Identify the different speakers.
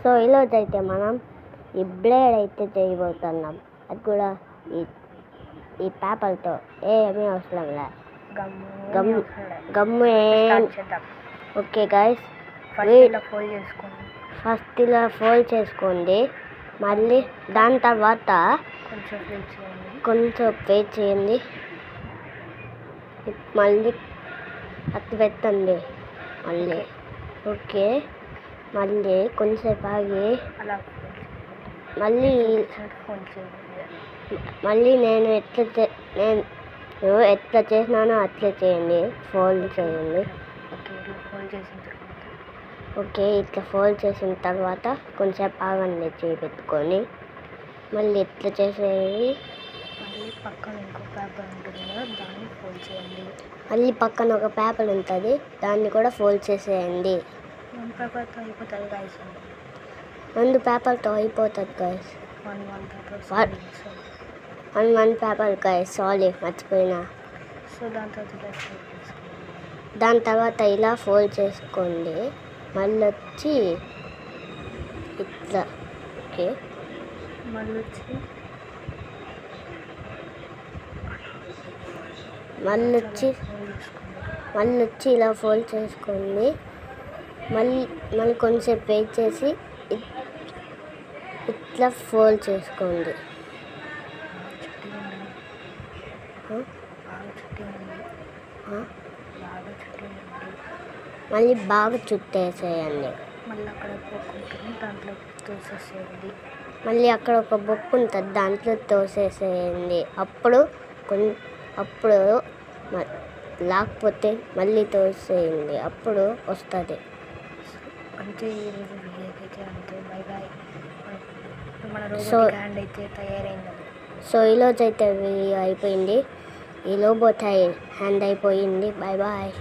Speaker 1: So ఈరోజైతే మనం ఈ బ్లేడ్ అయితే చేయబోతున్నాం. అది కూడా ఈ పేపర్తో ఏమీ అవసరం లే, గమ్ము ఓకే గైస్, ఫస్ట్ ఇలా ఫోల్డ్ చేసుకోండి. మళ్ళీ దాని తర్వాత కొంచెం వెయిట్ చేయండి. మళ్ళీ అది పెట్టండి. మళ్ళీ ఓకే, మళ్ళీ కొంచెంసేపు ఆగి మళ్ళీ నేను ఎట్లా చేసినానో అట్లా చేయండి, ఫోల్డ్ చేయండి. ఓకే, ఇట్లా ఫోల్డ్ చేసిన తర్వాత కొంచెంసేపు ఆగండి చేయి పెట్టుకొని. మళ్ళీ ఇట్లా చేసేది.
Speaker 2: మళ్ళీ పక్కన ఇంకో పేపర్ ఉంటుంది కదా, దాన్ని ఫోల్డ్ చేయండి.
Speaker 1: మళ్ళీ పక్కన ఒక పేపర్ ఉంటుంది, దాన్ని కూడా ఫోల్డ్ చేసేయండి.
Speaker 2: వన్ పేపర్తో అయిపోతుంది గైస్.
Speaker 1: 2 పేపర్తో అయిపోతుంది guys. One paper guys, sorry మర్చిపోయినా.
Speaker 2: సో
Speaker 1: దాని తర్వాత ఇలా ఫోల్డ్ చేసుకోండి. మళ్ళీ వచ్చి ఇట్లా ఓకే,
Speaker 2: మళ్ళీ
Speaker 1: వచ్చి ఇలా ఫోల్డ్ చేసుకోండి. మళ్ళీ కొంచెంసేపు వెయిట్ చేసి ఇట్లా ఫోల్డ్ చేసుకోండి. మళ్ళీ బాగా చుట్టేసేయండి. మళ్ళీ అక్కడ ఒక బొక్కు ఉంటుంది, దాంట్లో తోసేసేయండి. అప్పుడు లేకపోతే మళ్ళీ తోసేయండి, అప్పుడు వస్తుంది.
Speaker 2: అంతే, ఈరోజు వీడియోకైతే అంతే. Bye bye. మన రోబోట్ హ్యాండ్ అయితే తయారైంది.
Speaker 1: సో ఈరోజు అయితే వీడియో అయిపోయింది. ఈ రోబోట్ హ్యాండ్ అయిపోయింది. Bye bye.